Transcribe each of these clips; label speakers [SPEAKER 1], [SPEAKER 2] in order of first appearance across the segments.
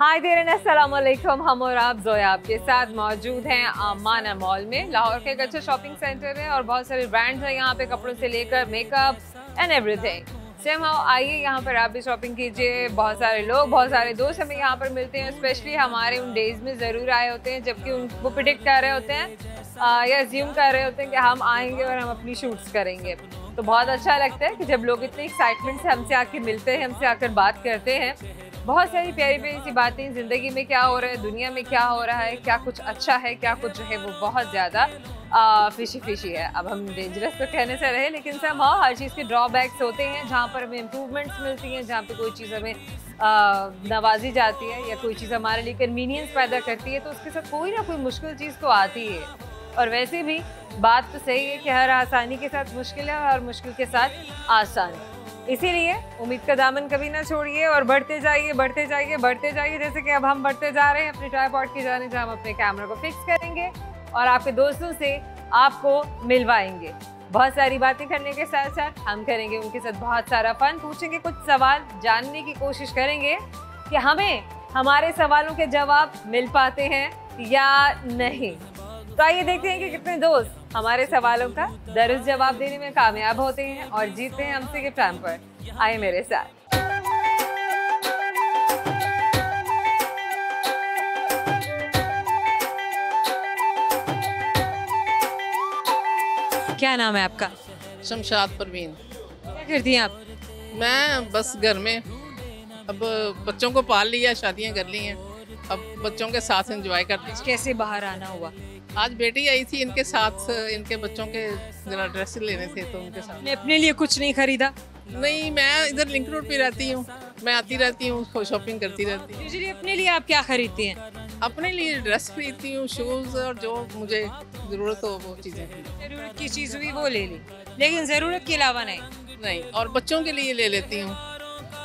[SPEAKER 1] Hi there and अस्सलाम वालेकुम। हम और आप जोया आपके साथ मौजूद हैं आमाना मॉल में। लाहौर के एक अच्छा शॉपिंग सेंटर है और बहुत सारे ब्रांड्स हैं यहाँ पे, कपड़ों से लेकर makeup and everything. Same how आइए यहाँ पर आप भी शॉपिंग कीजिए। बहुत सारे लोग, बहुत सारे दोस्त हमें यहाँ पर मिलते हैं, स्पेशली हमारे उन डेज में ज़रूर आए होते हैं जबकि वो प्रिडिक्ट कर रहे होते हैं या अज्यूम कर रहे होते हैं कि हम आएंगे और हम अपनी शूट्स करेंगे। तो बहुत अच्छा लगता है कि जब लोग इतने एक्साइटमेंट से हमसे आके मिलते हैं, हमसे आकर बात करते हैं। बहुत सारी प्यारी प्यारी सी बातें, ज़िंदगी में क्या हो रहा है, दुनिया में क्या हो रहा है, क्या कुछ अच्छा है, क्या कुछ जो है वो बहुत ज़्यादा फिशी फिशी है। अब हम डेंजरस तो कहने से रहे, लेकिन सब हाँ, हर चीज़ के ड्रॉबैक्स होते हैं। जहाँ पर हमें इम्प्रूवमेंट्स मिलती हैं, जहाँ पे कोई चीज़ हमें नवाजी जाती है या कोई चीज़ हमारे लिए कन्वीनियंस पैदा करती है, तो उसके साथ कोई ना कोई मुश्किल चीज़ तो आती है। और वैसे भी बात तो सही है कि हर आसानी के साथ मुश्किल है और हर मुश्किल के साथ आसान। इसीलिए उम्मीद का दामन कभी ना छोड़िए और बढ़ते जाइए, बढ़ते जाइए, बढ़ते जाइए। जैसे कि अब हम बढ़ते जा रहे हैं अपने ट्राइपॉड की जाने, जहाँ हम अपने कैमरा को फिक्स करेंगे और आपके दोस्तों से आपको मिलवाएंगे। बहुत सारी बातें करने के साथ साथ हम करेंगे उनके साथ बहुत सारा फन, पूछेंगे कुछ सवाल, जानने की कोशिश करेंगे कि हमें हमारे सवालों के जवाब मिल पाते हैं या नहीं। तो आइए देखते हैं कि कितने दोस्त हमारे सवालों का दुरुस्त जवाब देने में कामयाब होते हैं और जीतते हैं हमसे गिफ्ट हैम्पर। आइए मेरे साथ। क्या नाम है आपका?
[SPEAKER 2] शमशाद परवीन।
[SPEAKER 1] क्या करती हैं आप?
[SPEAKER 2] मैं बस घर में, अब बच्चों को पाल लिया, शादियां कर ली हैं, अब बच्चों के साथ एंजॉय करती हूँ।
[SPEAKER 1] कैसे बाहर आना हुआ?
[SPEAKER 2] आज बेटी आई थी, इनके साथ इनके बच्चों के जरा ड्रेस लेने थे तो उनके साथ।
[SPEAKER 1] मैं अपने लिए कुछ नहीं खरीदा?
[SPEAKER 2] नहीं, मैं इधर लिंक रोड पे रहती हूँ, मैं आती रहती हूँ, शॉपिंग करती रहती हूँ।
[SPEAKER 1] यूजुअली अपने लिए आप क्या खरीदती हैं?
[SPEAKER 2] अपने लिए ड्रेस खरीदती हूँ, शूज़, और जो मुझे ज़रूरत हो वो चीज़ें।
[SPEAKER 1] जरूरत की चीज़ हुई वो ले ली, लेकिन ज़रूरत के अलावा नहीं?
[SPEAKER 2] नहीं, और बच्चों के लिए ले लेती हूँ,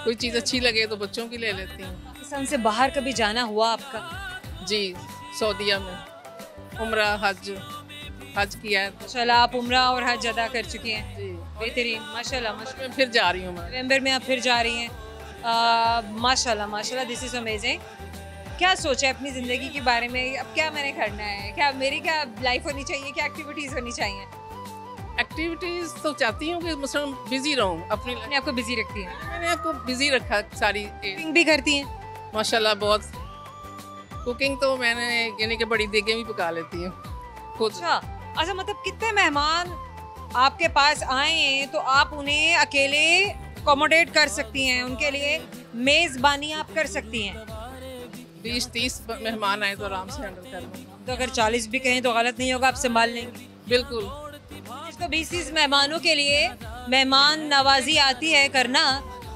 [SPEAKER 2] कोई चीज़ अच्छी लगे तो बच्चों की ले लेती हूँ।
[SPEAKER 1] पाकिस्तान से बाहर कभी जाना हुआ आपका?
[SPEAKER 2] जी, सऊदीया में उम्रा हज किया है।
[SPEAKER 1] माशाल्लाह, आप उम्रा और हज अदा कर चुकी हैं।
[SPEAKER 2] जी,
[SPEAKER 1] बेहतरीन, माशाल्लाह माशाल्लाह।
[SPEAKER 2] मैं फिर जा रही हूँ। मैं
[SPEAKER 1] नवंबर में आप फिर जा रही हैं, माशाल्लाह माशाल्लाह, दिस इज़ अमेजिंग। क्या सोचा है अपनी ज़िंदगी के बारे में? अब क्या मैंने करना है, क्या मेरी क्या लाइफ होनी चाहिए, क्या एक्टिविटीज़ होनी चाहिए?
[SPEAKER 2] एक्टिविटीज़ तो चाहती हूँ कि मसलन बिजी रहूँ अपनी
[SPEAKER 1] अपने आपको बिजी रखती हैं?
[SPEAKER 2] मैंने आपको बिजी रखा सारी।
[SPEAKER 1] कुकिंग भी करती हैं?
[SPEAKER 2] माशाल्लाह बहुत। कुकिंग तो मैंने यानी कि बड़ी देगें भी पका लेती हूँ खुद।
[SPEAKER 1] अच्छा, मतलब कितने मेहमान आपके पास आए हैं तो आप उन्हें अकेले अकोमोडेट कर सकती हैं, उनके लिए मेज़बानी आप कर सकती हैं?
[SPEAKER 2] 20-30 मेहमान आए तो आराम से हैंडल कर लूँ।
[SPEAKER 1] तो अगर 40 भी कहें तो गलत नहीं होगा, आप संभाल लेंगे?
[SPEAKER 2] बिल्कुल।
[SPEAKER 1] जिसको 20-30 मेहमानों के लिए मेहमान नवाजी आती है करना,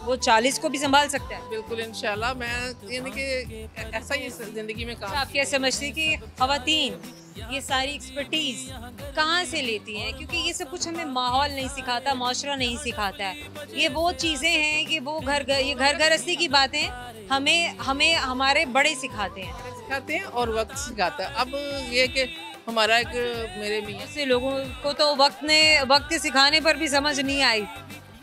[SPEAKER 1] वो 40 को भी संभाल सकता है।
[SPEAKER 2] बिल्कुल, इंशाल्लाह। मैं यानी कि ऐसा ही ज़िंदगी में काम।
[SPEAKER 1] आप क्या समझती हैं कि ख़वातीन ये सारी एक्सपर्टीज़ कहाँ से लेती हैं? क्योंकि ये सब कुछ हमें माहौल नहीं सिखाता, माशरा नहीं सिखाता है। ये वो चीज़ें हैं कि वो ये घर गृहस्थी की बातें हमें हमारे बड़े सिखाते हैं
[SPEAKER 2] और वक्त सिखाता है। अब ये कि हमारा एक मेरे मियाँ
[SPEAKER 1] ऐसे लोगों को तो वक्त के सिखाने पर भी समझ नहीं आई।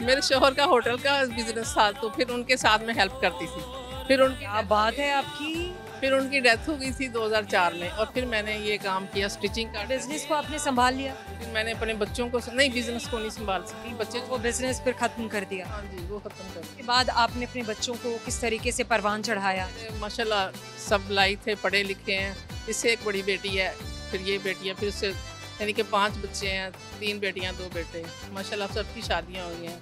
[SPEAKER 2] मेरे शोहर का होटल का बिजनेस था, तो फिर उनके साथ में हेल्प करती थी। फिर
[SPEAKER 1] क्या बात है आपकी!
[SPEAKER 2] फिर उनकी डेथ हो गई थी 2004 में, और फिर मैंने ये काम किया स्टिचिंग का।
[SPEAKER 1] बिजनेस को आपने संभाल लिया?
[SPEAKER 2] फिर मैंने अपने बच्चों को नहीं, बिजनेस को नहीं संभाल सकी, बच्चे
[SPEAKER 1] वो बिजनेस फिर खत्म कर दिया?
[SPEAKER 2] हाँ जी, वो खत्म कर दिया।
[SPEAKER 1] के बाद आपने अपने बच्चों को किस तरीके से परवान चढ़ाया?
[SPEAKER 2] माशाल्लाह सब लाइक थे, पढ़े लिखे हैं। इससे एक बड़ी बेटी है, फिर ये बेटी है, फिर उससे यानी कि 5 बच्चे हैं, 3 बेटियां 2 बेटे। माशाल्लाह सबकी शादियां हुई हैं।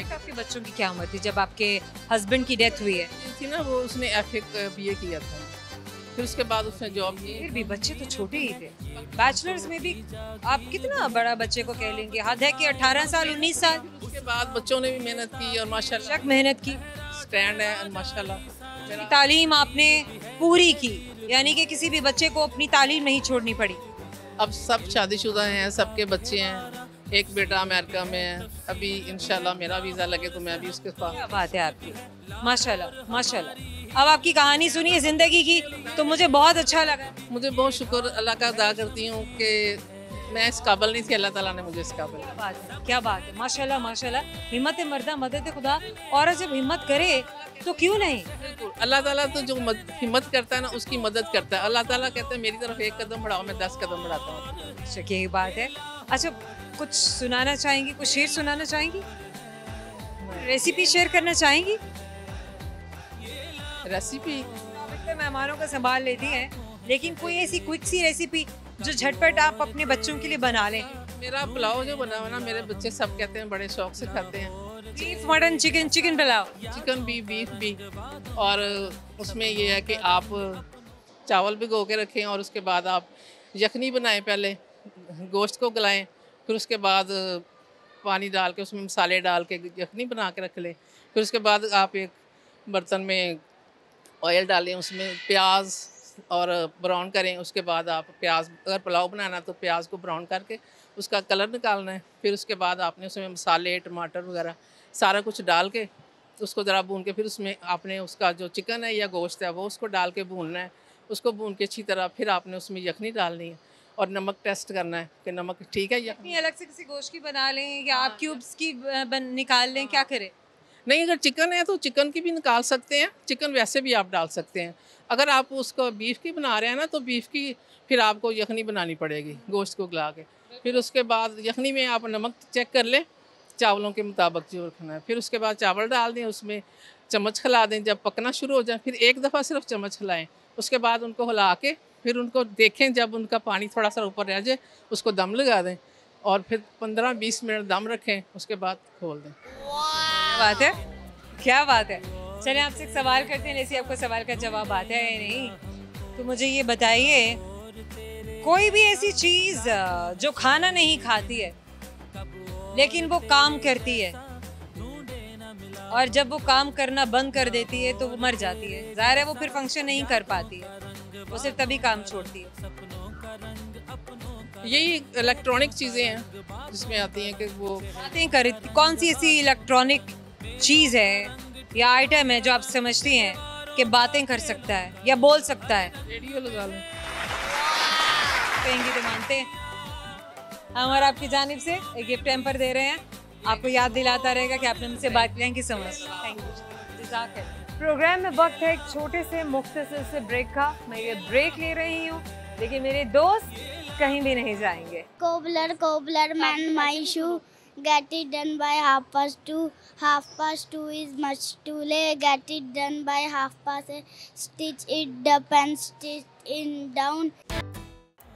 [SPEAKER 1] आपके बच्चों की क्या उम्र थी जब आपके हस्बैंड की डेथ हुई है?
[SPEAKER 2] थी ना, वो उसने FA BA किया था, फिर उसके बाद उसने जॉब की।
[SPEAKER 1] फिर भी बच्चे तो छोटे ही थे। बैचलर्स में भी आप कितना बड़ा बच्चे को कह लेंगे? हद है कि 18 साल 19 साल।
[SPEAKER 2] उसके बाद बच्चों ने भी मेहनत की और माशाल्लाह
[SPEAKER 1] मेहनत की,
[SPEAKER 2] स्टैंड है माशाल्लाह।
[SPEAKER 1] तालीम आपने पूरी की, यानी कि किसी भी बच्चे को अपनी तालीम नहीं छोड़नी पड़ी।
[SPEAKER 2] अब सब शादीशुदा हैं, सबके बच्चे हैं। एक बेटा अमेरिका में है, अभी इंशाल्लाह मेरा वीज़ा लगे तो मैं भी उसके साथ।
[SPEAKER 1] क्या बात है आपकी, माशाल्लाह माशाल्लाह। अब आपकी कहानी सुनिए ज़िंदगी की, तो मुझे बहुत अच्छा लगा।
[SPEAKER 2] मुझे बहुत शुक्र अल्लाह का अदा करती हूँ कि मैं इस काबिल नहीं थी, अल्लाह ताला ने मुझे इस काबिल।
[SPEAKER 1] क्या बात है, माशाल्लाह माशाल्लाह। हिम्मत मर्दा मदद खुदा। और जब हिम्मत करे तो क्यों नहीं।
[SPEAKER 2] बिल्कुल, अल्लाह ताला तो जो हिम्मत करता है ना उसकी मदद करता है। अल्लाह ताला कहते हैं मेरी तरफ एक कदम बढ़ाओ, मैं 10 कदम बढ़ाता हूँ।
[SPEAKER 1] अच्छा, यही बात है। अच्छा, कुछ सुनाना चाहेंगी, कुछ शेर सुनाना चाहेंगी, रेसिपी शेयर करना चाहेंगी?
[SPEAKER 2] रेसिपी
[SPEAKER 1] इतने मेहमानों का संभाल लेती हैं, लेकिन कोई ऐसी क्विक सी रेसिपी जो झटपट आप अपने बच्चों के लिए बना लें।
[SPEAKER 2] मेरा पुलाव जो बना हुआ ना, मेरे बच्चे सब कहते हैं, बड़े शौक से खाते हैं।
[SPEAKER 1] Beef mutton chicken, chicken pulao,
[SPEAKER 2] chicken भी, बीफ भी। और उसमें ये है कि आप चावल भिगो के रखें और उसके बाद आप यखनी बनाएं, पहले गोश्त को गलाएं, फिर उसके बाद पानी डाल के उसमें मसाले डाल के यखनी बना के रख लें। फिर उसके बाद आप एक बर्तन में ऑयल डालें, उसमें प्याज और ब्राउन करें। उसके बाद आप प्याज, अगर पुलाव बनाना तो प्याज को ब्राउन करके उसका कलर निकालना है। फिर उसके बाद आपने उसमें मसाले, टमाटर वगैरह सारा कुछ डाल के उसको ज़रा भून के, फिर उसमें आपने उसका जो चिकन है या गोश्त है वो उसको डाल के भूनना है। उसको भून के अच्छी तरह फिर आपने उसमें यखनी डालनी है और नमक टेस्ट करना है कि नमक ठीक है।
[SPEAKER 1] यखनी अलग से किसी गोश्त की बना लें या आप क्यूब्स की निकाल लें, क्या करें?
[SPEAKER 2] नहीं, अगर चिकन है तो चिकन की भी निकाल सकते हैं, चिकन वैसे भी आप डाल सकते हैं। अगर आप उसको बीफ की बना रहे हैं ना तो बीफ की फिर आपको यखनी बनानी पड़ेगी गोश्त को गला के। फिर उसके बाद यखनी में आप नमक चेक कर लें चावलों के मुताबिक जो रखना है। फिर उसके बाद चावल डाल दें, उसमें चम्मच हिला दें, जब पकना शुरू हो जाए फिर एक दफ़ा सिर्फ चम्मच हिलाएं। उसके बाद उनको हिला के फिर उनको देखें, जब उनका पानी थोड़ा सा ऊपर रह जाए उसको दम लगा दें और फिर 15-20 मिनट दम रखें, उसके बाद खोल दें।
[SPEAKER 1] बात है, क्या बात है। चलिए आपसे एक सवाल करते हैं, जैसे आपको सवाल का जवाब आता है या नहीं, तो मुझे ये बताइए, कोई भी ऐसी चीज जो खाना नहीं खाती है लेकिन वो काम करती है, और जब वो काम करना बंद कर देती है तो वो मर जाती है। जाहिर है वो फिर फंक्शन नहीं कर पाती है, वो सिर्फ तभी काम छोड़ती है।
[SPEAKER 2] यही इलेक्ट्रॉनिक चीज़ें हैं जिसमें आती हैं कि वो
[SPEAKER 1] बातें कर। कौन सी ऐसी इलेक्ट्रॉनिक चीज़ है या आइटम है जो आप समझती हैं कि बातें कर सकता है या बोल सकता है?
[SPEAKER 2] रेडियो लगा लें।
[SPEAKER 1] कहेंगी तो मानते हैं। हम और आपकी जानिब से एक गिफ्ट हैम्पर दे रहे हैं, आपको याद दिलाता रहेगा कि आपने मुझसे बात की समझ। Thank you. प्रोग्राम में वक्त है एक छोटे से मुख्तसर से ब्रेक का। मैं ये ब्रेक ले रही हूँ, लेकिन मेरे दोस्त कहीं भी नहीं जाएंगे।
[SPEAKER 3] Cobbler, mend my shoe. Get it done by 2:30. 2:30 is much too late. Get it done by 8:30. Stitch it up and stitch it down.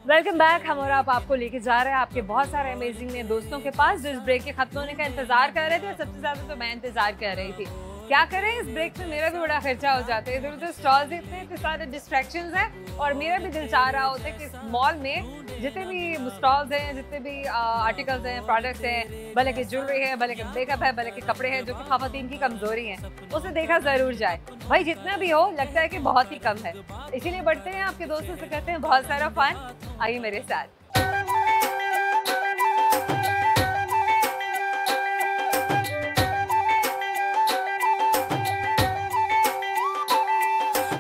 [SPEAKER 1] Welcome back. हम और आप आपको लेके जा रहे हैं आपके बहुत सारे अमेजिंग ने दोस्तों के पास जो इस ब्रेक के खत्म होने का इंतजार कर रहे थे। सबसे ज्यादा तो मैं इंतजार कर रही थी। क्या करें, इस ब्रेक में मेरा भी बड़ा खर्चा हो जाता है। इधर उधर स्टॉल्स इतने सारे डिस्ट्रैक्शंस हैं और मेरा भी दिल चाह रहा होता है कि इस मॉल में जितने भी स्टॉल्स हैं, जितने भी आर्टिकल्स हैं, प्रोडक्ट्स हैं, भले कि ज्वेलरी है, भले कि मेकअप है, भले कि कपड़े हैं, जो कि ख़वातीन की कमजोरी है, उसे देखा ज़रूर जाए। भाई जितना भी हो, लगता है कि बहुत ही कम है। इसीलिए बढ़ते हैं आपके दोस्तों से, कहते हैं बहुत सारा फन। आइए मेरे साथ।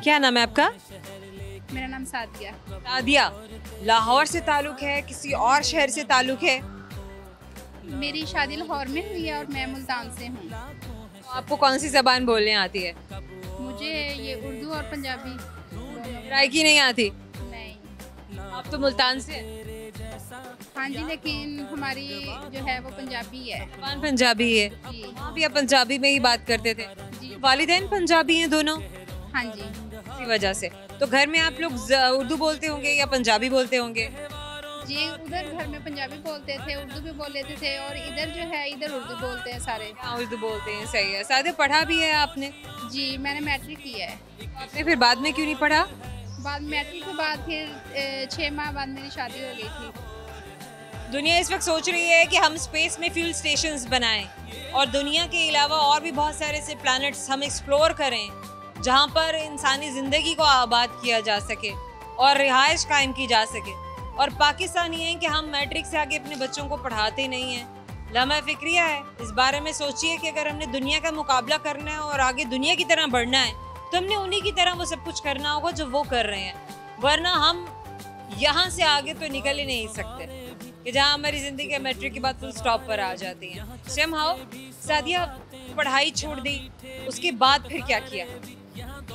[SPEAKER 1] क्या नाम है आपका?
[SPEAKER 4] मेरा नाम सादिया।
[SPEAKER 1] सादिया, लाहौर से ताल्लुक है, किसी और शहर से ताल्लुक है?
[SPEAKER 4] मेरी शादी लाहौर में हुई है और मैं मुल्तान से हूँ।
[SPEAKER 1] आपको कौन सी ज़बान बोलने आती है?
[SPEAKER 4] मुझे ये उर्दू और पंजाबी
[SPEAKER 1] रायकी नहीं आती?
[SPEAKER 4] नहीं।
[SPEAKER 1] आप तो मुल्तान से हैं।
[SPEAKER 4] हाँ जी, लेकिन हमारी जो है वो पंजाबी है।
[SPEAKER 1] ज़बान पंजाबी है
[SPEAKER 4] जी।
[SPEAKER 1] वहाँ भी आप पंजाबी में ही बात करते थे?
[SPEAKER 4] जी।
[SPEAKER 1] वालिदैन पंजाबी हैं दोनों?
[SPEAKER 4] हाँ जी।
[SPEAKER 1] इसी वजह से तो घर में आप लोग उर्दू बोलते होंगे या पंजाबी बोलते होंगे?
[SPEAKER 4] जी, उधर घर में पंजाबी बोलते थे, उर्दू भी बोल लेते थे, और इधर जो है इधर उर्दू बोलते हैं सारे।
[SPEAKER 1] हाँ, उर्दू बोलते हैं, सही है। सादे पढ़ा भी है आपने?
[SPEAKER 4] जी, मैंने मैट्रिक किया है।
[SPEAKER 1] आपने फिर बाद में क्यों नहीं पढ़ा?
[SPEAKER 4] बाद मैट्रिक के बाद फिर 6 माह बाद मेरी शादी हो गई थी।
[SPEAKER 1] दुनिया इस वक्त सोच रही है कि हम स्पेस में फ्यूल स्टेशंस बनाएं और दुनिया के अलावा और भी बहुत सारे ऐसे प्लैनेट्स हम एक्सप्लोर करें जहाँ पर इंसानी ज़िंदगी को आबाद किया जा सके और रिहाइश कायम की जा सके। और पाकिस्तान ये है कि हम मैट्रिक से आगे अपने बच्चों को पढ़ाते नहीं हैं। लम्हा फ़िक्रिया है, इस बारे में सोचिए कि अगर हमने दुनिया का मुकाबला करना है और आगे दुनिया की तरह बढ़ना है तो हमने उन्हीं की तरह वो सब कुछ करना होगा जो वो कर रहे हैं, वरना हम यहाँ से आगे तो निकल ही नहीं सकते। कि जहाँ हमारी ज़िंदगी मैट्रिक के बाद फुल स्टॉप पर आ जाती है। सेम हाउ सादिया पढ़ाई छोड़ दी, उसके बाद फिर क्या किया?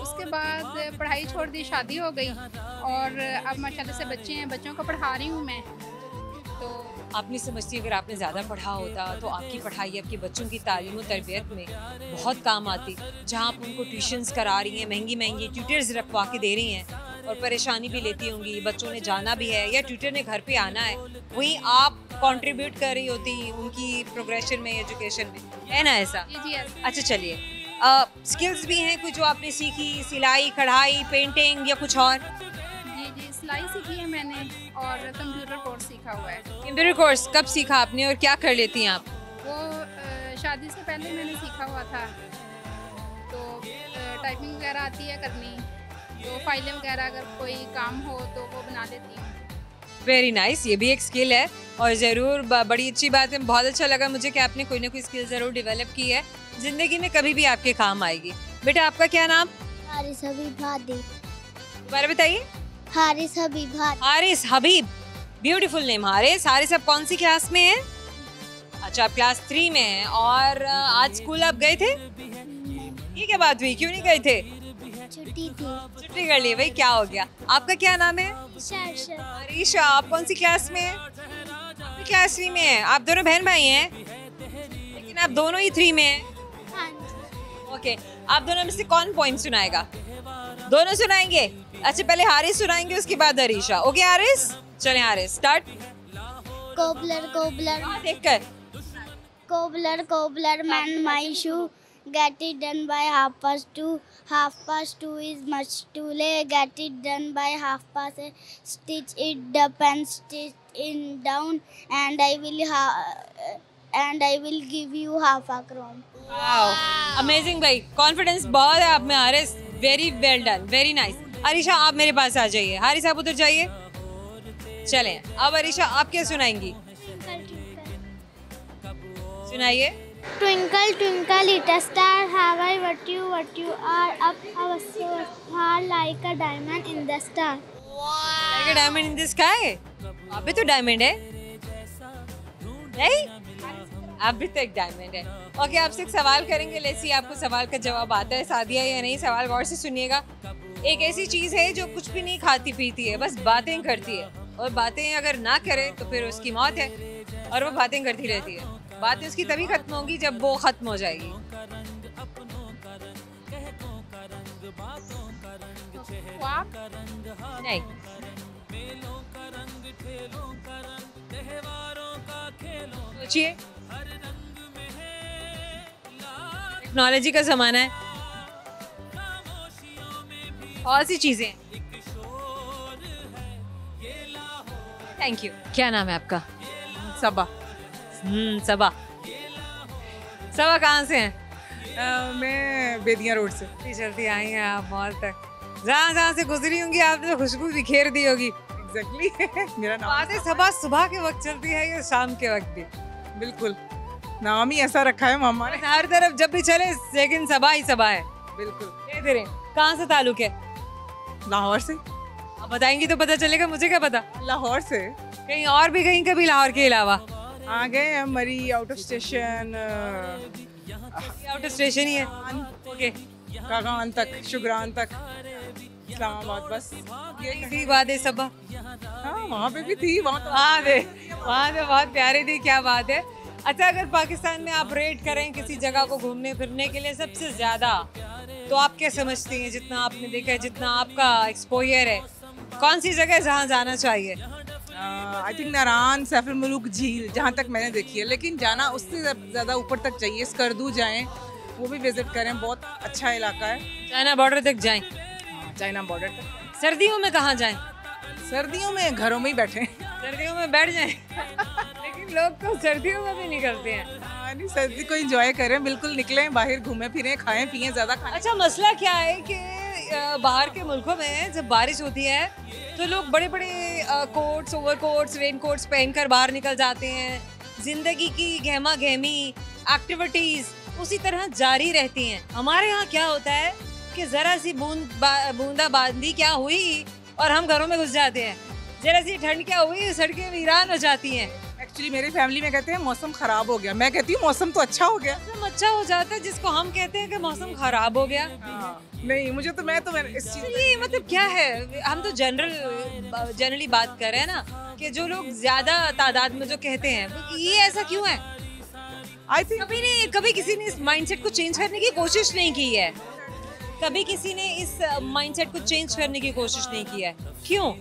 [SPEAKER 4] उसके बाद पढ़ाई छोड़ दी, शादी हो गई और अब माशाल्लाह से बच्चे हैं, बच्चों को पढ़ा रही हूँ मैं। तो
[SPEAKER 1] आप नहीं समझती अगर आपने ज़्यादा पढ़ा होता तो आपकी पढ़ाई आपके बच्चों की तालीम और तरबियत में बहुत काम आती। जहाँ आप उनको ट्यूशन्स करा रही हैं, महंगी महंगी ट्यूटर्स रखवा के दे रही हैं और परेशानी भी लेती होंगी, बच्चों ने जाना भी है या ट्यूटर ने घर पे आना है, वहीं आप कंट्रीब्यूट कर रही होती उनकी प्रोग्रेशन में, एजुकेशन में, है ना ऐसा?
[SPEAKER 4] जी ऐसा।
[SPEAKER 1] अच्छा चलिए, स्किल्स भी हैं कुछ जो आपने सीखी, सिलाई, कढ़ाई, पेंटिंग या कुछ और?
[SPEAKER 4] जी सिलाई सीखी है मैंने और कंप्यूटर कोर्स सीखा हुआ है।
[SPEAKER 1] कंप्यूटर कोर्स कब सीखा आपने और क्या कर लेती हैं आप?
[SPEAKER 4] वो शादी से पहले मैंने सीखा हुआ था, तो टाइपिंग वगैरह आती है करनी, तो फाइलें वगैरह अगर कोई काम हो तो वो बना लेती हूँ।
[SPEAKER 1] वेरी नाइस, ये भी एक स्किल है और ज़रूर बड़ी अच्छी बात है। बहुत अच्छा लगा मुझे कि आपने कोई ना कोई स्किल ज़रूर डेवलप की है, ज़िंदगी में कभी भी आपके काम आएगी। बेटा आपका क्या नाम?
[SPEAKER 3] हारिस हबीब हादी।
[SPEAKER 1] दोबारा बताइए।
[SPEAKER 3] हारिस हबीब हादी।
[SPEAKER 1] हारिस हबीब, ब्यूटीफुल नेम हारिस। हारिस आप कौन सी क्लास में हैं? अच्छा आप क्लास 3 में हैं और आज स्कूल आप गए थे? ये क्या बात हुई, क्यों नहीं गए थे?
[SPEAKER 3] छुट्टी थी।
[SPEAKER 1] छुट्टी कर ली, भाई क्या हो गया? आपका क्या नाम है?
[SPEAKER 3] शर्षा।
[SPEAKER 1] अरीशा, आप कौन सी क्लास में हैं? क्लास 3 में हैं। आप दोनों बहन भाई हैं, लेकिन आप दोनों ही 3 में हैं।
[SPEAKER 3] हाँ जी।
[SPEAKER 1] ओके, आप दोनों में से कौन पोइम सुनाएगा? दोनों सुनाएंगे? अच्छा पहले हारिस सुनाएंगे उसके बाद अरीशा। ओके हारिस, चलें हारिस स्टार्ट।
[SPEAKER 3] कोबलर कोबलर
[SPEAKER 1] देखकर
[SPEAKER 3] cobbler cobbler man my shoe get it done by 2:30. 2:30 is much too late. Get it done by 8:30. Stitch it up and stitch it down, and I will give you half a crown.
[SPEAKER 1] Amazing भाई, confidence बहुत है आप में Haris, very well done, very nice. Arisha आप मेरे पास आ जाइए, हारिस आप उधर जाइए। चलें अब अरीशा आप क्या सुनाएंगी? सुनाइए।
[SPEAKER 3] Twinkle, twinkle, little star, how I what you are, up so far like a diamond in the star.
[SPEAKER 1] Like a diamond in the sky? आप भी तो डायमंड है, नहीं? आप भी तो एक डायमंड है। ओके, आपसे एक सवाल करेंगे, लेट्स सी आपको सवाल का जवाब आता है सादिया या नहीं। सवाल गौर से सुनिएगा। एक ऐसी चीज़ है जो कुछ भी नहीं खाती पीती है, बस बातें करती है, और बातें अगर ना करे तो फिर उसकी मौत है, और वो बातें करती रहती है। बातें उसकी तभी खत्म होंगी जब वो खत्म हो जाएगी। नहीं, सोचिए, टेक्नोलॉजी का जमाना है, बहुत सी चीजें। Thank you. क्या नाम है आपका?
[SPEAKER 5] सबा।
[SPEAKER 1] सबा। सबा कहाँ से हैं?
[SPEAKER 5] मैं बेदिया रोड से।
[SPEAKER 1] चलती आई हैं आप मॉल तक, जहाँ जहाँ से गुजरी होंगी आपने तो खुशबू बिखेर दी होगी।
[SPEAKER 5] एग्जैक्टली मेरा नाम
[SPEAKER 1] बात है सबा सुबह के वक्त चलती है या शाम के वक्त भी?
[SPEAKER 5] बिल्कुल, नाम ही ऐसा रखा है मामा ने।
[SPEAKER 1] हर तरफ जब भी चले लेकिन सबा ही सबा है।
[SPEAKER 5] बिल्कुल।
[SPEAKER 1] तेरे कहाँ से ताल्लुक है?
[SPEAKER 5] लाहौर से।
[SPEAKER 1] आप बताएंगी तो पता चलेगा, मुझे क्या पता।
[SPEAKER 5] लाहौर से।
[SPEAKER 1] कहीं और भी कहीं कभी लाहौर के अलावा?
[SPEAKER 5] आ गए हम Murree out of station.
[SPEAKER 1] Out of station ही है। ओके,
[SPEAKER 5] कागान तक, शुगरान तक, इस्लामाबाद, बस
[SPEAKER 1] यही थी बात है सबा।
[SPEAKER 5] हाँ वहाँ पे भी थी, वहाँ
[SPEAKER 1] वहाँ पे बहुत प्यारी थी, क्या बात है। अच्छा, अगर पाकिस्तान में आप रेट करें किसी जगह को घूमने फिरने के लिए सबसे ज़्यादा, तो आप क्या समझती हैं, जितना आपने देखा है, जितना आपका एक्सपोजर है, कौन सी जगह जहाँ जाना चाहिए?
[SPEAKER 5] आई थिंक नारान, सैफर मुलूक झील, जहाँ तक मैंने देखी है, लेकिन जाना उससे ज़्यादा ऊपर तक चाहिए। स्कर्दू जाएं, वो भी विजिट करें, बहुत अच्छा इलाका है।
[SPEAKER 1] चाइना बॉर्डर तक जाएं?
[SPEAKER 5] चाइना बॉर्डर तक।
[SPEAKER 1] सर्दियों में कहाँ जाएं?
[SPEAKER 5] सर्दियों में घरों में ही बैठे।
[SPEAKER 1] सर्दियों में बैठ जाएं। लेकिन लोग तो सर्दियों में भी निकलते हैं।
[SPEAKER 5] नहीं, सर्दी को एंजॉय करें, बिल्कुल निकलें बाहर, घूमें फिरें, खाएं पिएं, ज़्यादा खाएं।
[SPEAKER 1] अच्छा, मसला क्या है कि बाहर के मुल्कों में जब बारिश होती है तो लोग बड़े बड़े quotes, over quotes, rain quotes पहनकर बाहर निकल जाते हैं। जिंदगी की गहमा गहमी एक्टिविटीज़ उसी तरह जारी रहती हैं। हमारे यहाँ क्या होता है कि ज़रा सी बूंदाबांदी क्या हुई और हम घरों में घुस जाते हैं। जरा सी ठंड क्या हुई, सड़कें वीरान हो जाती हैं।
[SPEAKER 5] एक्चुअली मेरी फैमिली में कहते हैं मौसम खराब हो गया, मैं कहती हूँ मौसम तो अच्छा हो गया।
[SPEAKER 1] मौसम अच्छा हो जाता है जिसको हम कहते हैं कि मौसम खराब हो गया।
[SPEAKER 5] नहीं मुझे तो मैं इस चीज
[SPEAKER 1] ये मतलब क्या है, हम तो जनरली बात कर रहे हैं ना कि जो लोग ज्यादा तादाद में जो कहते हैं ये ऐसा क्यों है?
[SPEAKER 5] आई थिंक
[SPEAKER 1] कभी किसी ने इस माइंडसेट को चेंज करने की कोशिश नहीं की है। कभी किसी ने इस माइंडसेट को चेंज करने की कोशिश नहीं की है। क्यों?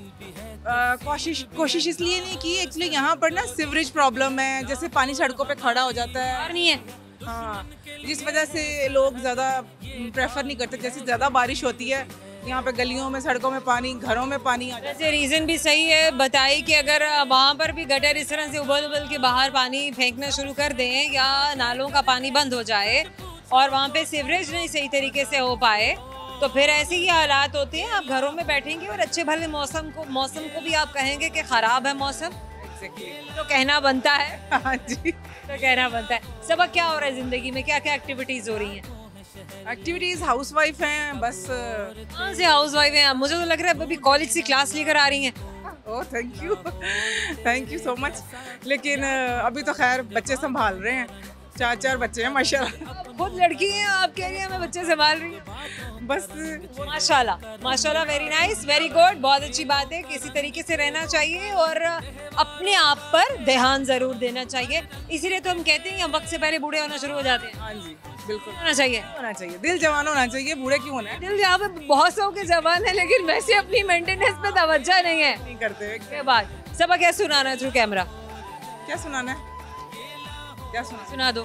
[SPEAKER 5] कोशिश इसलिए नहीं की, एक्चुअली यहाँ पर ना सीवरेज प्रॉब्लम है, जैसे पानी सड़कों पे खड़ा हो जाता है
[SPEAKER 1] और नहीं है।
[SPEAKER 5] हाँ, जिस वजह से लोग ज़्यादा प्रेफर नहीं करते। जैसे ज़्यादा बारिश होती है यहाँ पे गलियों में, सड़कों में पानी, घरों में पानी आ जाता
[SPEAKER 1] वैसे रीजन भी सही है। बताइए कि अगर वहाँ पर भी गटर इस तरह से उबल उबल के बाहर पानी फेंकना शुरू कर दें या नालों का पानी बंद हो जाए और वहाँ पे सीवरेज नहीं सही तरीके से हो पाए तो फिर ऐसे ही हालात होते हैं। आप घरों में बैठेंगे और अच्छे भले मौसम को भी आप कहेंगे कि खराब है मौसम।
[SPEAKER 5] है।
[SPEAKER 1] तो कहना बनता है।
[SPEAKER 5] हाँ जी,
[SPEAKER 1] तो कहना बनता है। सबक क्या हो रहा है जिंदगी में, क्या क्या एक्टिविटीज हो रही हैं?
[SPEAKER 5] एक्टिविटीज हाउसवाइफ हैं बस।
[SPEAKER 1] कहाँ से हाउस वाइफ हैं? मुझे तो लग रहा है अभी कॉलेज से क्लास लेकर आ रही हैं।
[SPEAKER 5] Oh thank you so much. लेकिन अभी तो खैर बच्चे संभाल रहे हैं, 4 बच्चे हैं माशाल्लाह।
[SPEAKER 1] आप खुद लड़की हैं, आप कह रही हैं मैं बच्चे संभाल रही हूँ।
[SPEAKER 5] बस
[SPEAKER 1] माशाल्लाह, वेरी नाइस, वेरी गुड, बहुत अच्छी बात है। किसी तरीके से रहना चाहिए और अपने आप पर ध्यान जरूर देना चाहिए। इसीलिए तो हम कहते हैं कि हम वक्त से पहले बूढ़े होना शुरू हो जाते हैं।
[SPEAKER 5] हाँ जी बिल्कुल
[SPEAKER 1] होना चाहिए,
[SPEAKER 5] दिल जवान होना चाहिए, बूढ़े क्यों होना है?
[SPEAKER 1] दिल यहाँ पे बहुत सौ के जवान है लेकिन वैसे अपनी मेंटेनेंस पे तवज्जो नहीं है।
[SPEAKER 5] नहीं करते।
[SPEAKER 1] के बाद सबक क्या सुनाना है थ्रू कैमरा?
[SPEAKER 5] क्या सुनाना है? क्या
[SPEAKER 1] सुना दो,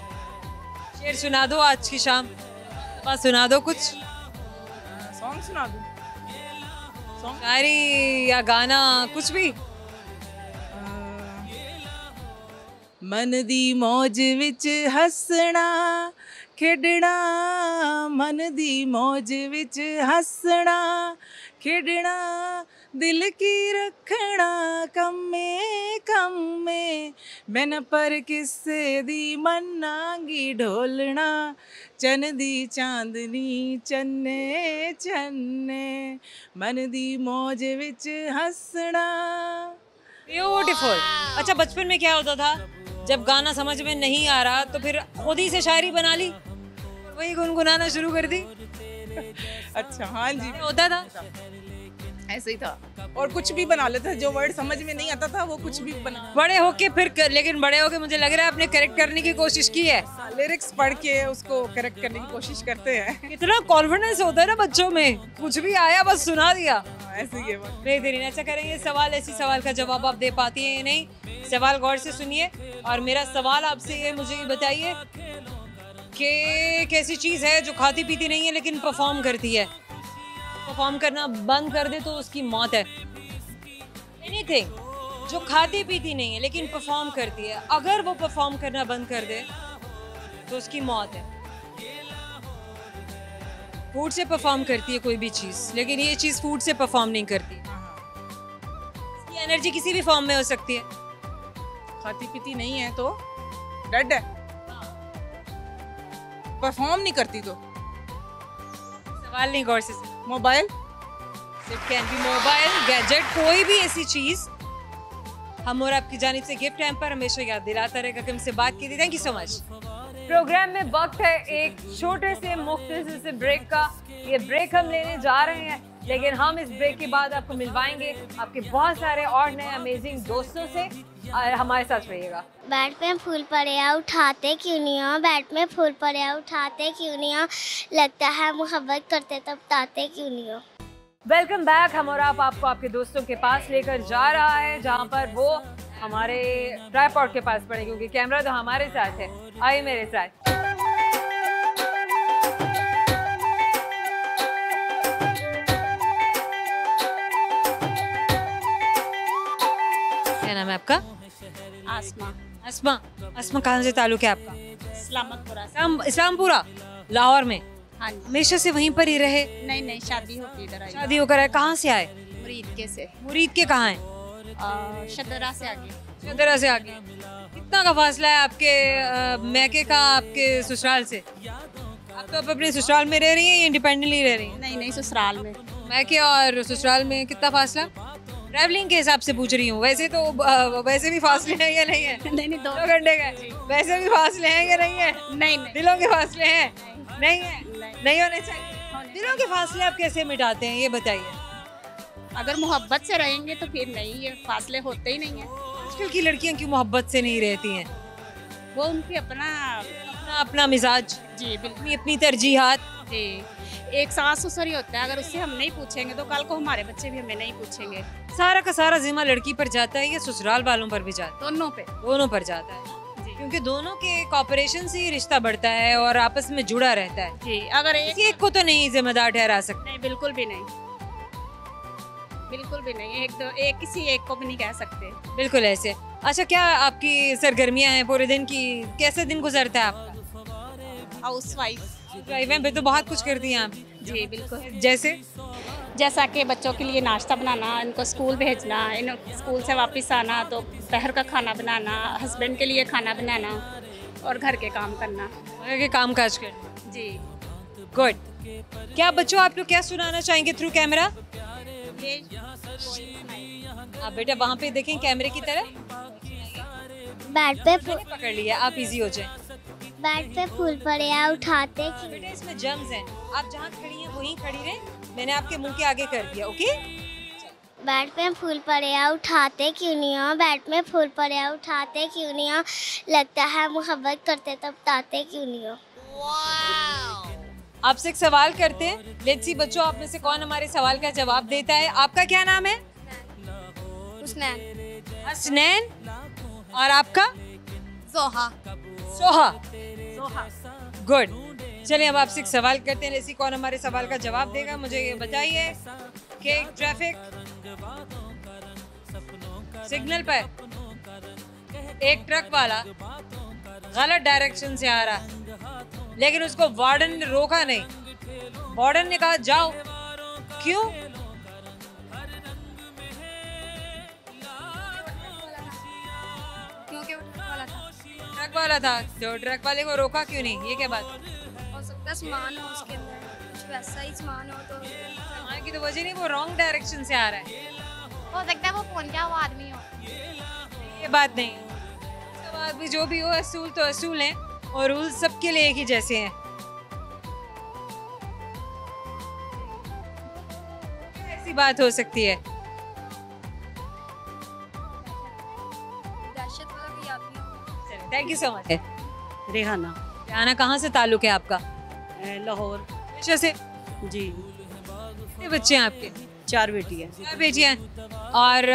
[SPEAKER 1] शेर सुना दो आज की शाम, बस सुना दो कुछ।
[SPEAKER 5] सॉन्ग सुना दूं? सॉन्ग
[SPEAKER 1] शायरी या गाना कुछ भी।
[SPEAKER 5] मन दी मौज विच हसना खेडना, मन दी मौज विच हसना खेडना, दिल की रखना कम्मे मैन पर किस्से दी मन्नांगी ढोलना, चन दी चांदनी चन्ने चन्ने, मन दी मौज विच हसना।
[SPEAKER 1] ब्यूटीफुल। अच्छा, बचपन में क्या होता था जब गाना समझ में नहीं आ रहा तो फिर खुद ही से शायरी बना ली, वही गुनगुनाना शुरू कर दी?
[SPEAKER 5] अच्छा हाँ जी,
[SPEAKER 1] होता था
[SPEAKER 5] ऐसे ही था। और कुछ भी बना लेते थे, जो वर्ड समझ में नहीं आता था वो कुछ भी बना।
[SPEAKER 1] बड़े होके फिर लेकिन बड़े होके मुझे लग रहा है आपने करेक्ट करने की कोशिश की है।
[SPEAKER 5] लिरिक्स पढ़ के उसको करेक्ट करने की कोशिश करते हैं।
[SPEAKER 1] कितना कॉन्फिडेंस होता है ना बच्चों में, कुछ भी आया बस सुना दिया।
[SPEAKER 5] ऐसे ही है बस।
[SPEAKER 1] बेहतरीन। ऐसा करेंगे सवाल, ऐसी सवाल का जवाब आप दे पाती हैं या नहीं? सवाल गौर से सुनिए और मेरा सवाल आपसे ये, मुझे ये बताइए कि एक ऐसी चीज़ है जो खाती पीती नहीं है लेकिन परफॉर्म करती है, परफॉर्म करना बंद कर दे तो उसकी मौत है। एनीथिंग जो खाती पीती नहीं है लेकिन परफॉर्म करती है, अगर वो परफॉर्म करना बंद कर दे तो उसकी मौत है। फूड से परफॉर्म करती है कोई भी चीज़, लेकिन ये चीज़ फूड से परफॉर्म नहीं करती। इसकी एनर्जी किसी भी फॉर्म में हो सकती है।
[SPEAKER 5] खाती पीती नहीं है तो डेड है, परफॉर्म नहीं करती तो।
[SPEAKER 1] सवाल नहीं गौर से।
[SPEAKER 5] Mobile,
[SPEAKER 1] it can be mobile, gadget, कोई भी ऐसी चीज़। हम और आपकी जानिब से गिफ्ट हैम्पर हमेशा याद दिलाता रहेगा कि हमसे बात की थी। Thank you so much. Program में वक्त है एक छोटे से मुख्तसर से ब्रेक का। ये ब्रेक हम लेने जा रहे हैं लेकिन हम इस ब्रेक के बाद आपको मिलवाएंगे आपके बहुत सारे और नए अमेजिंग दोस्तों से। हमारे साथ रहिएगा।
[SPEAKER 3] बेड पे फूल पड़े हैं उठाते क्यों नहीं हो, बेड में फूल पड़े हैं उठाते क्यों नहीं हो, लगता है मोहब्बत करते तब ताते क्यों नहीं हो।
[SPEAKER 1] Welcome back. हम और आप आपको आपके दोस्तों के पास लेकर जा रहा है जहाँ पर वो हमारे ट्राइपॉड के पास पड़े, क्योंकि कैमरा तो हमारे साथ है। आइए मेरे साथ। क्या नाम है आपका? आसमा कहाँ से ताल्लुक है आपका? इस्लामपुरा, लाहौर में।
[SPEAKER 4] हाँ जी।
[SPEAKER 1] हमेशा से वहीं पर ही रहे?
[SPEAKER 4] नहीं, शादी होती इधर आई।
[SPEAKER 1] शादी होकर आए। कहाँ से आए? मुरीद के कहाँ हैं?
[SPEAKER 4] शदरा से आगे।
[SPEAKER 1] शदरा से आगे। कितना का फासला है आपके मैके का आपके ससुराल से? आप तो अपने ससुराल में रह रही हैं या इंडिपेंडेंटली रह रही हैं?
[SPEAKER 4] नहीं, ससुराल में।
[SPEAKER 1] मैके और ससुराल में कितना फासला? ट्रैवलिंग के हिसाब से पूछ रही हूँ, वैसे तो वैसे भी फासले हैं या नहीं है?
[SPEAKER 4] नहीं नहीं,
[SPEAKER 1] 2 घंटे का वैसे भी फासले हैं या नहीं है?
[SPEAKER 4] नहीं नहीं
[SPEAKER 1] दिलों के फासले हैं? नहीं है? नहीं होने चाहिए। दिलों के फासले आप कैसे मिटाते हैं ये बताइए।
[SPEAKER 4] अगर मोहब्बत से रहेंगे तो फिर नहीं, ये फासले होते ही नहीं है।
[SPEAKER 1] आजकल की लड़कियां क्यों मोहब्बत से नहीं रहती हैं?
[SPEAKER 4] वो उनकी अपना
[SPEAKER 1] अपना अपना मिजाज,
[SPEAKER 4] जी बिल्कुल
[SPEAKER 1] अपनी अपनी तरजीहात।
[SPEAKER 4] जी। एक सास ससुर ही होता है, अगर उससे हम नहीं पूछेंगे तो कल को हमारे बच्चे भी हमें नहीं पूछेंगे।
[SPEAKER 1] सारा का सारा जिम्मा लड़की पर जाता है या ससुराल वालों पर भी जाता
[SPEAKER 4] दोनों पे।
[SPEAKER 1] है? दोनों पर जाता है,
[SPEAKER 4] जी
[SPEAKER 1] क्योंकि दोनों के कॉपरेशन से ही रिश्ता बढ़ता है और आपस में जुड़ा रहता है।
[SPEAKER 4] जी। अगर
[SPEAKER 1] किसी एक को तो नहीं जिम्मेदार ठहरा सकते।
[SPEAKER 4] नहीं, बिल्कुल भी नहीं, बिल्कुल भी नहीं। एक किसी एक को भी नहीं कह सकते।
[SPEAKER 1] बिल्कुल ऐसे। अच्छा, क्या आपकी सरगर्मियां हैं पूरे दिन की? कैसे दिन गुजरता है आपका?
[SPEAKER 4] House wife.
[SPEAKER 1] ड्राइव में तो बहुत कुछ करती हैं आप।
[SPEAKER 4] जी बिल्कुल।
[SPEAKER 1] जैसे
[SPEAKER 4] जैसा कि बच्चों के लिए नाश्ता बनाना, इनको स्कूल भेजना, इन स्कूल से वापस आना तो दोपहर का खाना बनाना, हस्बैंड के लिए खाना बनाना और घर के काम करना।
[SPEAKER 1] के काम काज कर।
[SPEAKER 4] जी।
[SPEAKER 1] गुड। क्या बच्चों आप लोग क्या सुनाना चाहेंगे थ्रू कैमरा?
[SPEAKER 4] ये
[SPEAKER 1] आप बेटा वहाँ पे देखें कैमरे की तरफ।
[SPEAKER 3] बेड पे
[SPEAKER 1] मैंने पकड़ लिया, आप इजी हो जाए।
[SPEAKER 3] बेड पे फूल पड़े हैं, उठाते क्यों?
[SPEAKER 1] बेटा इसमें जर्म्स हैं, आप जहाँ खड़ी हैं वहीं खड़ी रहें। मैंने आपके मुंह के आगे कर दिया, ओके?
[SPEAKER 3] बेड पे फूल पड़े हैं, उठाते क्यों नहीं हो? बेड में फूल पड़े हैं, उठाते क्यों नहीं हो? लगता है मोहब्बत करते तब ताते क्यों नहीं हो?
[SPEAKER 1] आपसे एक सवाल करते हैं, लेट्स सी बच्चों आप में से कौन हमारे सवाल का जवाब देता है। आपका क्या नाम है? हसनैन। और आपका?
[SPEAKER 4] जोहा।
[SPEAKER 1] सोहा। गुड। चलिए अब आपसे एक सवाल करते हैं, ऐसी कौन हमारे सवाल का जवाब देगा? मुझे ये बताइए कि ट्रैफिक सिग्नल पर एक ट्रक वाला गलत डायरेक्शन से आ रहा है, लेकिन उसको वार्डन ने रोका नहीं। वार्डन ने कहा जाओ। क्यों?
[SPEAKER 4] क्योंकि वो
[SPEAKER 1] ट्रक वाला था, तो ट्रक वाले को रोका क्यों नहीं? ये क्या बात?
[SPEAKER 4] हो सकता है सामान हो उसके अंदर, कुछ वैसा ही सामान हो तो
[SPEAKER 1] हाँ की तो वजह नहीं, वो रॉन्ग डायरेक्शन से आ रहा है।
[SPEAKER 4] हो सकता है वो फोन क्या वो आदमी हो।
[SPEAKER 1] ये बात नहीं है। उसके बाद भी जो भी हो, असूल तो असूल हैं और रूल सबके लिए एक ही जैसे हैं। ऐसी बात हो सकती है?
[SPEAKER 4] दहशत वाला कोई आदमी हो।
[SPEAKER 1] Thank you so much.
[SPEAKER 6] Rehana.
[SPEAKER 1] आना कहाँ से ताल्लुक है आपका?
[SPEAKER 6] लाहौर।
[SPEAKER 1] पेशे से?
[SPEAKER 6] जी।
[SPEAKER 1] कितने बच्चे हैं आपके?
[SPEAKER 6] 4 बेटी है।
[SPEAKER 1] 4 बेटियां हैं। और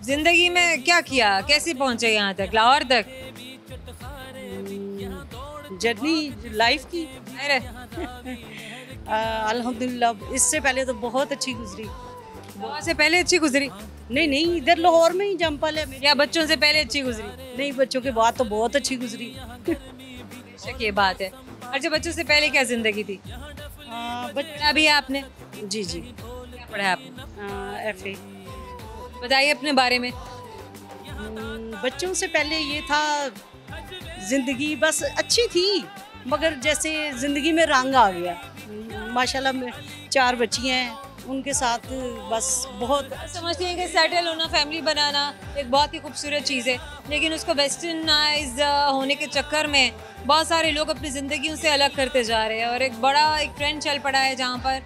[SPEAKER 1] जिंदगी में क्या किया, कैसे पहुंचे यहाँ तक, लाहौर तक?
[SPEAKER 6] जर्नी लाइफ की
[SPEAKER 1] अरे
[SPEAKER 6] अल्हम्दुलिल्लाह, इससे पहले तो बहुत अच्छी गुजरी।
[SPEAKER 1] वहाँ से पहले अच्छी गुजरी
[SPEAKER 6] नहीं नहीं, इधर लाहौर में ही जमपल है।
[SPEAKER 1] या बच्चों से पहले अच्छी गुजरी?
[SPEAKER 6] नहीं, बच्चों के बाद तो बहुत अच्छी गुजरी।
[SPEAKER 1] बेशक ये बात है। और जो बच्चों से पहले क्या जिंदगी थी? पढ़ा भी है आपने?
[SPEAKER 6] जी जी।
[SPEAKER 1] क्या पढ़ा है आपने?
[SPEAKER 6] FA।
[SPEAKER 1] बताइए अपने बारे में।
[SPEAKER 6] बच्चों से पहले ये था, जिंदगी बस अच्छी थी, मगर जैसे जिंदगी में रंग आ गया। माशाल्लाह में 4 बच्ची हैं, उनके साथ बस बहुत
[SPEAKER 1] समझती हैं कि सेटल होना, फैमिली बनाना एक बहुत ही खूबसूरत चीज़ है, लेकिन उसको वेस्टर्नाइज होने के चक्कर में बहुत सारे लोग अपनी ज़िंदगियों से अलग करते जा रहे हैं। और एक बड़ा ट्रेंड चल पड़ा है जहाँ पर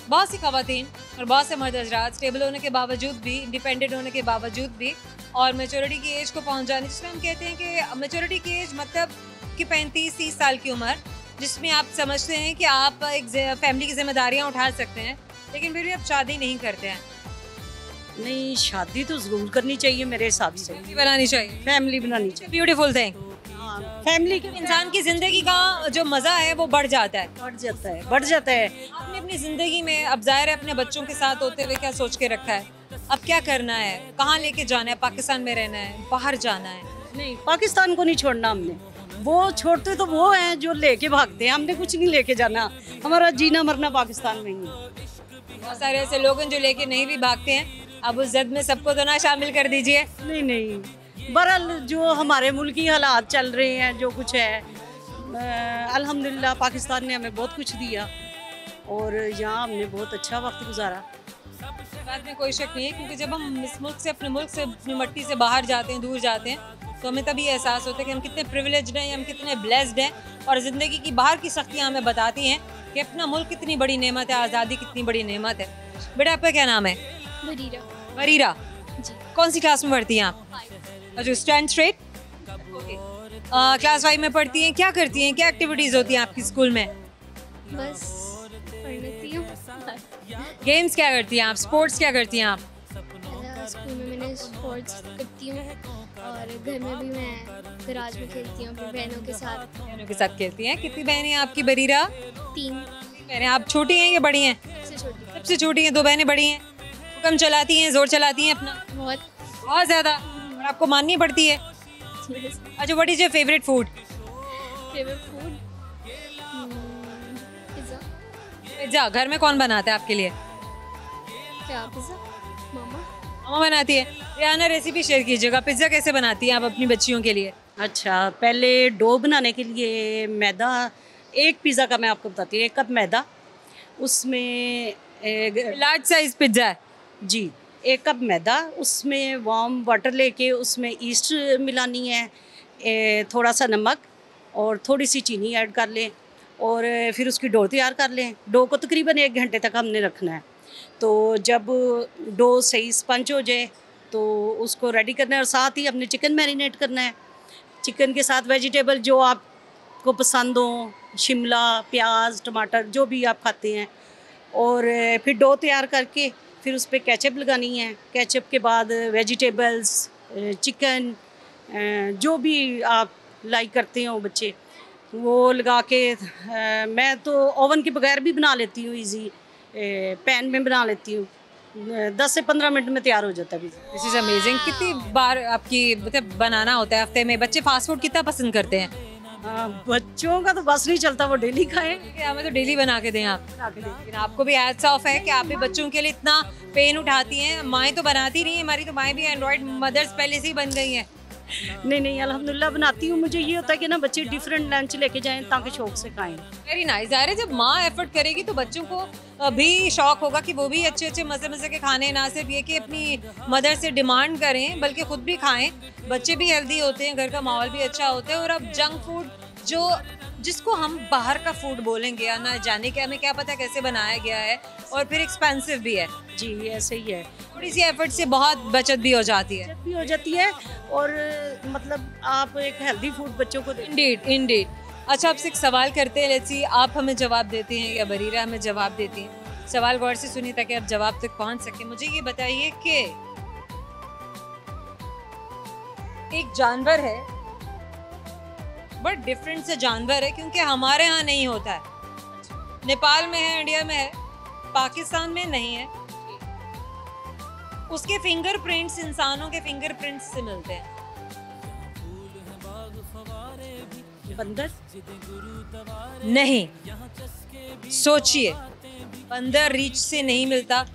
[SPEAKER 1] बहुत सी ख़वातीन और बहुत से मर्द हज़रात स्टेबल होने के बावजूद भी, इंडिपेंडेंट होने के बावजूद भी, और मेचोरिटी की एज को पहुँच जाने, जिसमें हम कहते हैं कि मेचोरिटी की एज मतलब कि 35-30 साल की उम्र, जिसमें आप समझते हैं कि आप एक फैमिली की जिम्मेदारियाँ उठा सकते हैं, लेकिन फिर भी आप शादी नहीं करते हैं।
[SPEAKER 6] नहीं, शादी तो जरूर करनी चाहिए मेरे हिसाब से।
[SPEAKER 1] फैमिली बनानी चाहिए।
[SPEAKER 6] फैमिली बनानी चाहिए।
[SPEAKER 1] Beautiful thing.
[SPEAKER 6] फैमिली के
[SPEAKER 1] इंसान की जिंदगी का जो मजा है वो बढ़ जाता है।
[SPEAKER 6] बढ़ जाता है, बढ़ जाता है।
[SPEAKER 1] आपने अपनी जिंदगी में, अब जाहिर है अपने बच्चों के साथ होते हुए क्या सोच के रखा है? अब क्या करना है, कहाँ लेके जाना है? पाकिस्तान में रहना है, बाहर जाना है?
[SPEAKER 6] नहीं, पाकिस्तान को नहीं छोड़ना हमने। वो छोड़ते तो वो हैं जो लेके भागते हैं, हमने कुछ नहीं लेके जाना। हमारा जीना मरना पाकिस्तान में ही है।
[SPEAKER 1] बहुत सारे ऐसे लोग हैं जो लेके नहीं भी भागते हैं। अब उस जद में सबको तो ना शामिल कर दीजिए।
[SPEAKER 6] नहीं नहीं, बहरहाल जो हमारे मुल्क की हालात चल रहे हैं, जो कुछ है, अल्हम्दुलिल्लाह पाकिस्तान ने हमें बहुत कुछ दिया और यहाँ हमने बहुत अच्छा वक्त गुजारा।
[SPEAKER 1] बात में कोई शक नहीं है, क्योंकि जब हम इस मुल्क से, अपने मुल्क से, अपनी मट्टी से बाहर जाते हैं, दूर जाते हैं, तो हमें तभी एहसास होता है कि हम कितने प्रिविलेज्ड हैं, हम कितने ब्लेस्ड हैं, और ज़िंदगी की बाहर की सख्तियाँ हमें बताती हैं कि अपना मुल्क कितनी बड़ी नेमत है, आज़ादी कितनी बड़ी नेमत है। बेटा आपका क्या नाम है?
[SPEAKER 3] बरीरा।
[SPEAKER 1] बरीरा जी। कौन सी क्लास में पढ़ती हैं आप? अच्छा, स्टैंड स्ट्रेट। ओके। क्लास 5 में पढ़ती हैं, क्या करती हैं, क्या एक्टिविटीज़ होती हैं आपकी स्कूल में?
[SPEAKER 3] बस पढ़ लेती हूँ।
[SPEAKER 1] गेम्स क्या करती हैं आप, स्पोर्ट्स क्या करती हैं आप?
[SPEAKER 3] स्कूल में मैंने स्पोर्ट्स करती हूँ और घर में भी मैं गराज में खेलती हूँ अपनी बहनों के साथ।
[SPEAKER 1] बहनों के साथ खेलती हैं। कितनी बहनें हैं आपकी बरीरा?
[SPEAKER 3] 3
[SPEAKER 1] बहनें। आप छोटी हैं या बड़ी हैं?
[SPEAKER 3] सबसे छोटी।
[SPEAKER 1] सबसे छोटी हैं, 2 बहनें बड़ी हैं। हुक्म चलाती हैं, जोर चलाती हैं अपना? बहुत ज़्यादा। और आपको माननी पड़ती है? अच्छा, what is your favourite food?
[SPEAKER 3] Favourite food pizza.
[SPEAKER 1] Pizza. घर में कौन बनाता है आपके लिए?
[SPEAKER 3] क्या पिज़्ज़ा? मामा।
[SPEAKER 1] मामा बनाती है। रियाना, रेसिपी शेयर कीजिएगा, पिज़्ज़ा कैसे बनाती हैं आप अपनी बच्चियों के लिए?
[SPEAKER 6] अच्छा, पहले डो बनाने के लिए मैदा, एक पिज़्ज़ा का मैं आपको बताती हूँ, 1 कप मैदा, उसमें
[SPEAKER 1] लार्ज साइज पिज़्ज़ा है
[SPEAKER 6] जी, 1 कप मैदा, उसमें वार्म वाटर लेके उसमें ईस्ट मिलानी है, थोड़ा सा नमक और थोड़ी सी चीनी ऐड कर लें, और फिर उसकी डो तैयार कर लें। डो को तकरीबन 1 घंटे तक हमने रखना है। तो जब डो सही स्पंज हो जाए तो उसको रेडी करना है, और साथ ही अपने चिकन मैरिनेट करना है। चिकन के साथ वेजिटेबल जो आपको पसंद हो, शिमला, प्याज, टमाटर, जो भी आप खाते हैं, और फिर डो तैयार करके फिर उस पर केचप लगानी है। केचप के बाद वेजिटेबल्स, चिकन, जो भी आप लाइक करते हो बच्चे, वो लगा के मैं तो ओवन के बगैर भी बना लेती हूँ, इजी पैन में बना लेती हूँ। 10 से 15 मिनट में तैयार हो जाता है।
[SPEAKER 1] This is amazing. कितनी बार आपकी मतलब बनाना होता है हफ्ते में? बच्चे फास्ट फूड कितना पसंद करते हैं?
[SPEAKER 6] बच्चों का तो बस नहीं चलता, वो डेली खाएं।
[SPEAKER 1] हमें तो डेली बना के दें आप। लेकिन आपको भी हैट्स ऑफ है कि आप भी बच्चों के लिए इतना पेन उठाती हैं। माएँ तो बनाती नहीं है, हमारी तो माएँ भी एंड्रॉइड मदर्स पहले से ही बन गई हैं।
[SPEAKER 6] नहीं, अल्हम्दुलिल्लाह बनाती हूँ। मुझे ये होता है कि ना बच्चे डिफरेंट लंच लेके जाएं ताकि शौक से खाएं।
[SPEAKER 1] Very nice. ज़ाहिर है जब माँ एफर्ट करेगी तो बच्चों को भी शौक होगा कि वो भी अच्छे अच्छे मज़े के खाने, ना सिर्फ ये कि अपनी मदर से डिमांड करें बल्कि ख़ुद भी खाएं। बच्चे भी हेल्दी होते हैं, घर का माहौल भी अच्छा होता है। और अब जंक फूड जिसको हम बाहर का फूड बोलेंगे, या ना जाने के हमें क्या पता कैसे बनाया गया है, और फिर एक्सपेंसिव भी है।
[SPEAKER 6] जी, ऐसे ही है।
[SPEAKER 1] थोड़ी सी एफर्ट से बहुत बचत भी हो जाती है।
[SPEAKER 6] और मतलब आप एक हेल्दी फूड बच्चों को दें।
[SPEAKER 1] इंडीड। अच्छा, आपसे एक सवाल करते हैं, लेट्स सी आप हमें जवाब देते हैं या बरीरा हमें जवाब देती हैं। सवाल गौर से सुनिए ताकि आप जवाब तक पहुंच सके। मुझे ये बताइए कि एक जानवर है, बट डिफरेंट से जानवर है, क्योंकि हमारे यहाँ नहीं होता है। नेपाल में है, इंडिया में है, पाकिस्तान में नहीं है। उसके फिंगरप्रिंट्स इंसानों के फिंगरप्रिंट्स से मिलते हैं।
[SPEAKER 6] बंदर?
[SPEAKER 1] नहीं, सोचिए। बंदर रीच से नहीं मिलता,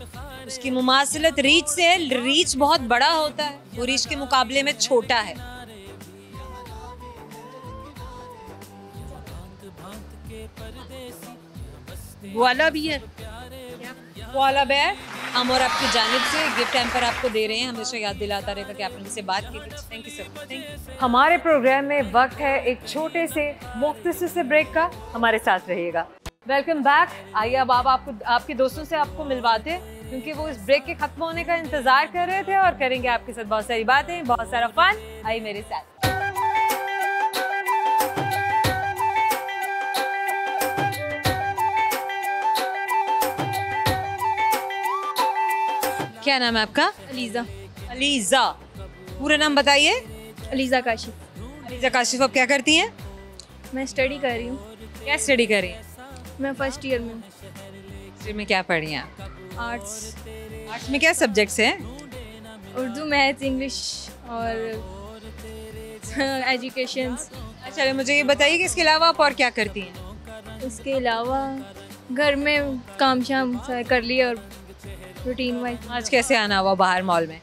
[SPEAKER 1] उसकी मुमासिलत रीच से है। रीच बहुत बड़ा होता है, वो रीच के मुकाबले में छोटा है।
[SPEAKER 6] ग्वाला भी है।
[SPEAKER 1] ग्वाला बेर हम और आपकी जानिब से गिफ्ट हैम्पर आपको दे रहे हैं। हमेशा याद दिलाता रहेगा कि आपने मुझसे बात की थी। Thank you sir. Thank you. हमारे प्रोग्राम में वक्त है एक छोटे से मुख्तसर से ब्रेक का। हमारे साथ रहिएगा। Welcome back. आइए अब आप आपके दोस्तों से आपको मिलवाते हैं, क्योंकि वो इस ब्रेक के खत्म होने का इंतजार कर रहे थे, और करेंगे आपके साथ बहुत सारी बातें, बहुत सारा फन। आइए मेरे साथ। क्या नाम है आपका?
[SPEAKER 3] अलीज़ा।
[SPEAKER 1] अलीज़ा। पूरा नाम बताइए।
[SPEAKER 3] अलीज़ा काशिफ।
[SPEAKER 1] अलीज़ा काशिफ, आप क्या करती हैं?
[SPEAKER 3] मैं स्टडी कर रही हूँ।
[SPEAKER 1] क्या स्टडी कर रही हैं?
[SPEAKER 3] मैं फर्स्ट ईयर में हूँ।
[SPEAKER 1] फर्स्ट ईयर में क्या पढ़ रही हैं आप?
[SPEAKER 3] आर्ट्स।
[SPEAKER 1] आर्ट्स में क्या सब्जेक्ट्स हैं?
[SPEAKER 3] उर्दू, मैथ्स, इंग्लिश और एजुकेशन।
[SPEAKER 1] अच्छा, मुझे ये बताइए कि इसके अलावा आप और क्या करती हैं?
[SPEAKER 3] उसके अलावा घर में काम शाम कर लिया और रूटीन वाइज।
[SPEAKER 1] आज कैसे आना हुआ बाहर मॉल में?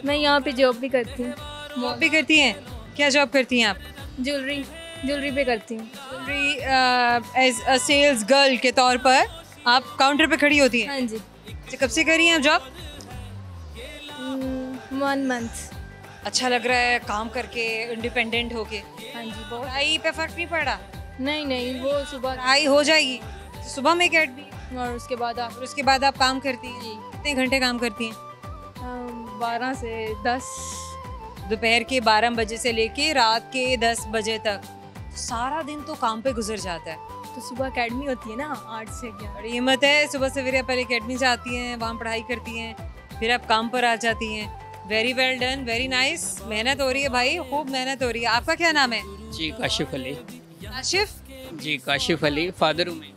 [SPEAKER 3] मैं यहाँ पे जॉब भी करती हूँ।
[SPEAKER 1] जॉब भी करती हैं? क्या जॉब करती हैं आप?
[SPEAKER 3] ज्वेलरी पे करती हूँ।
[SPEAKER 1] Jewellery as a sales girl के तौर पर आप काउंटर पे खड़ी होती हैं?
[SPEAKER 3] हाँ जी।
[SPEAKER 1] अच्छा, कब से कर रही हैं आप जॉब?
[SPEAKER 7] 1 मंथ।
[SPEAKER 1] अच्छा लग रहा है काम करके, इंडिपेंडेंट होके?
[SPEAKER 7] हाँ जी बहुत।
[SPEAKER 1] पढ़ाई पे फर्क नहीं पड़ा?
[SPEAKER 7] नहीं वो सुबह
[SPEAKER 1] पढ़ाई हो जाएगी तो सुबह में अकेडमी
[SPEAKER 7] और उसके बाद आप
[SPEAKER 1] और उसके बाद आप काम करती हैं? कितने घंटे काम करती हैं?
[SPEAKER 7] 12 से 10।
[SPEAKER 1] दोपहर के 12 बजे से लेके रात के 10 बजे तक, तो सारा दिन तो काम पे गुजर जाता है।
[SPEAKER 7] तो सुबह अकेडमी होती है ना 8 से 11।
[SPEAKER 1] बड़ी हिम्मत है, सुबह सवेरे पहले अकेडमी से आती हैं, वहाँ पढ़ाई करती हैं, फिर आप काम पर आ जाती हैं। Very well done, very nice. मेहनत हो रही है भाई, खूब मेहनत हो रही है। आपका क्या नाम है?
[SPEAKER 8] जी काशिफ अली।
[SPEAKER 1] आशिफ
[SPEAKER 8] जी काशिफ अली, फादर हूँ मैं।